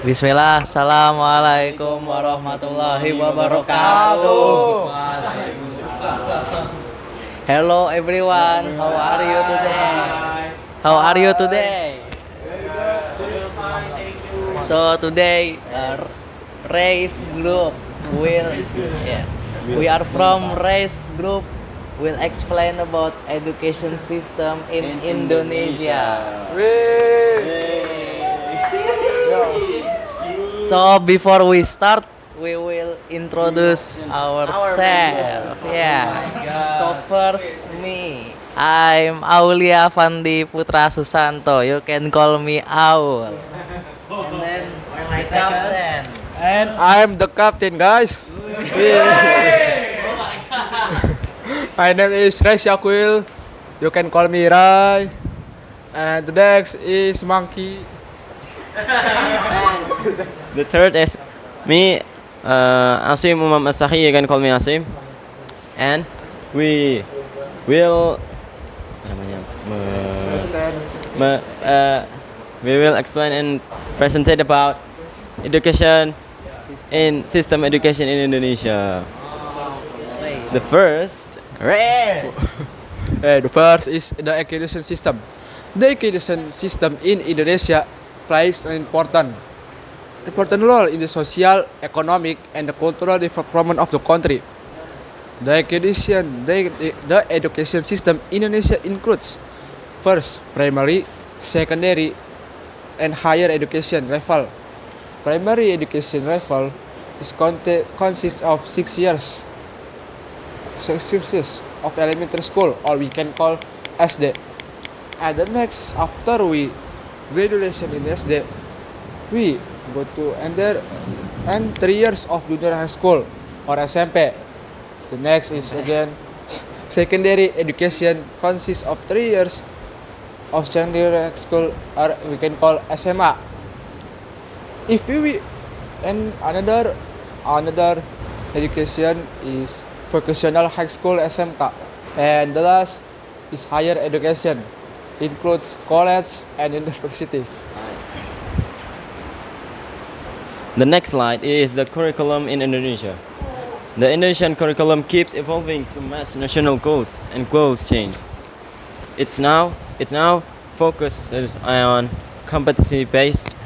Bismillah, Assalamualaikum warahmatullahi wabarakatuh. Hello everyone, how are you today? How are you today? So today, race group will, yeah, we are from race group will explain about education system in Indonesia. So before we start, we will introduce ourselves. Yeah. So first me, I'm Aulia Fandi Putra Susanto. You can call me Aul. And then the captain. And I'm the captain, guys. My name is Ray Syakil. You can call me Rai. And the next is Monkey. The third is me, Asim Umam Asahi. You can call me Asim. And we will apa namanya, we will explain and presentate about education in system education in Indonesia. The first, Ray. The first is the education system. The education system in Indonesia plays an important role in the social, economic, and the cultural development of the country. The education system in Indonesia includes first primary, secondary, and higher education level. Primary education level consists of 6 years. 6 years of elementary school, or we can call SD. And the next, after we graduation in SD, we go to and 3 years of junior high school or SMP. The next is again secondary education consists of 3 years of secondary school, or we can call SMA. If we and another education is vocational high school SMK, and the last is higher education, includes college and universities. The next slide is the curriculum in Indonesia. The Indonesian curriculum keeps evolving to match national goals, and goals change. It now focuses on competency-based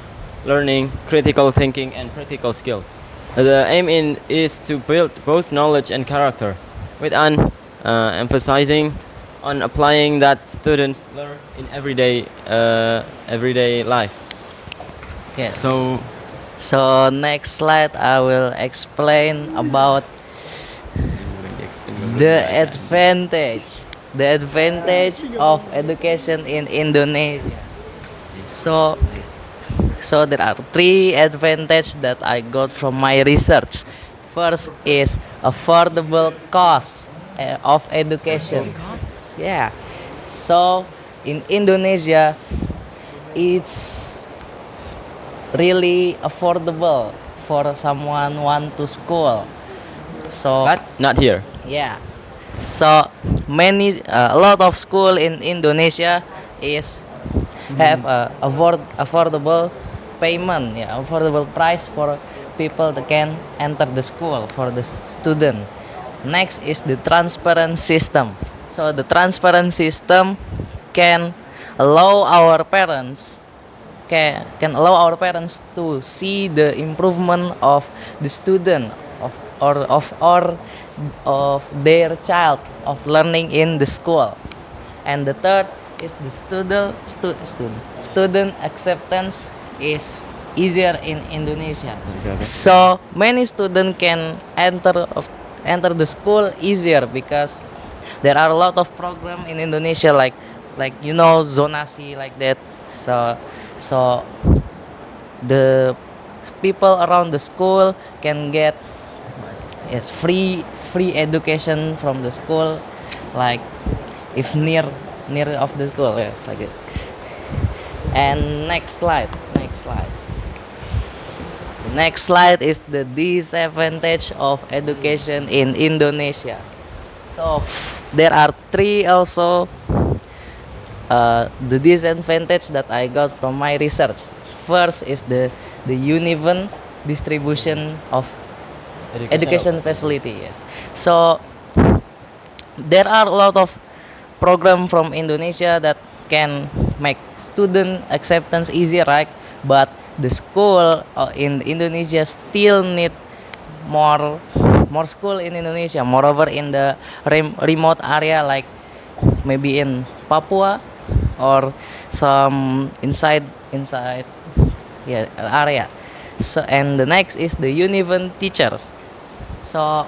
learning, critical thinking, and practical skills. The aim is to build both knowledge and character, with an emphasizing on applying that students learn in everyday life. Yes. So So next slide, I will explain about the advantage of education in Indonesia. So there are three advantages that I got from my research. First is affordable cost of education. Yeah. So in Indonesia, it's really affordable for someone want to school. So but not here. yeah. So a lot of school in Indonesia is have affordable payment, yeah, affordable price for people that can enter the school for the student. Next is the transparent system. So the transparent system can allow our parents can allow our parents to see the improvement of the student of their child of learning in the school. And the third is the student acceptance is easier in Indonesia. So many students can enter the school easier because there are a lot of program in Indonesia like zonasi like that. So the people around the school can get free education from the school, like if near of the school, yes, like it. And next slide. Next slide is the disadvantage of education in Indonesia. So there are three also the disadvantage that I got from my research. first is the uneven distribution of education facility. Yes. So there are a lot of program from Indonesia that can make student acceptance easier, right? But the school in Indonesia still need more school in Indonesia. Moreover, in the remote area like maybe in Papua or some inside yeah area. So and the next is the uneven teachers. So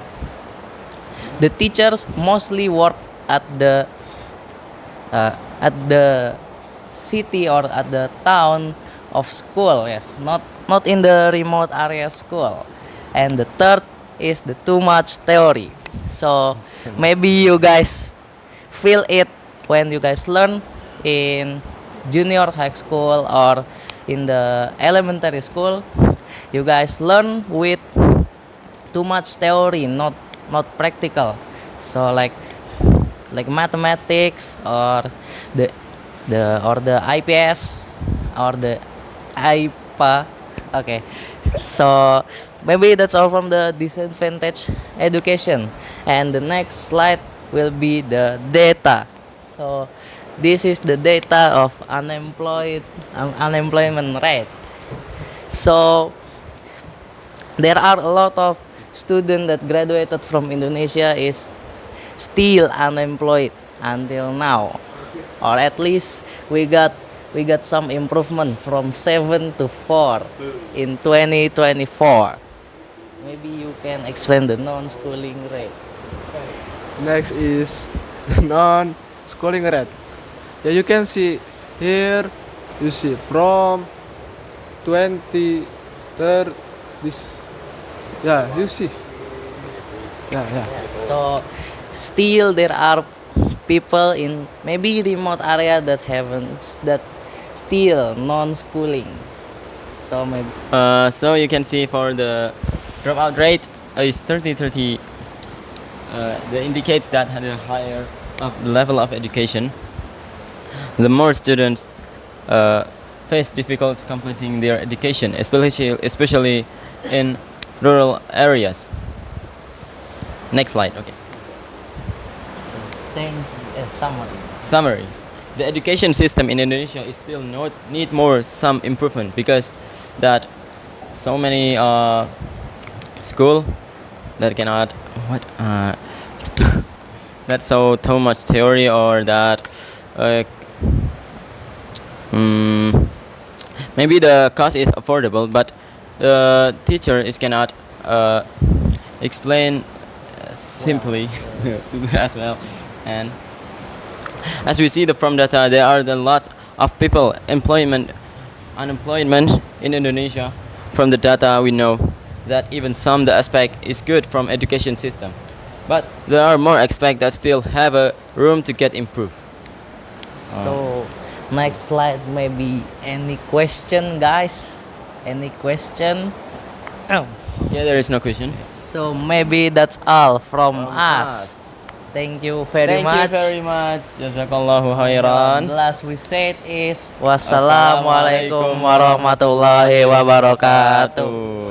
the teachers mostly work at the city or at the town of school. Yes, not in the remote area school. And the third is the too much theory. So maybe you guys feel it when you guys learn in junior high school or in the elementary school. You guys learn with too much theory, not practical. So like mathematics or the IPS or the IPA. Okay, so maybe that's all from the disadvantage education. And the next slide will be the data. So this is the data of unemployment rate. So there are a lot of students that graduated from Indonesia is still unemployed until now, or at least we got some improvement from 7 to 4 in 2024. Maybe you can explain the non-schooling rate. Next is the non-schooling rate. Yeah, you can see here. You see from 23rd this. Yeah, you see. Yeah. So still there are people in maybe remote area that still non-schooling. So maybe So you can see for the dropout rate is 30. That indicates that at a higher level of education, the more students face difficulties completing their education, especially in rural areas. Next slide. Okay. so thank you. Summary. Summary. The education system in Indonesia is still need some improvement because that so many school that cannot that's so too much theory or that maybe the cost is affordable but the teacher cannot explain simply as well. And as we see from data, there are a lot of people unemployment in Indonesia. From the data we know that even some the aspect is good from education system, but there are more aspects that still have a room to get improved. So next slide, maybe any question, guys? Any question? Oh. Yeah, there is no question. So maybe that's all from us. Thank you very much. Thank you very much. Jazakallahu khairan. The last we said is wassalamualaikum warahmatullahi wabarakatuh.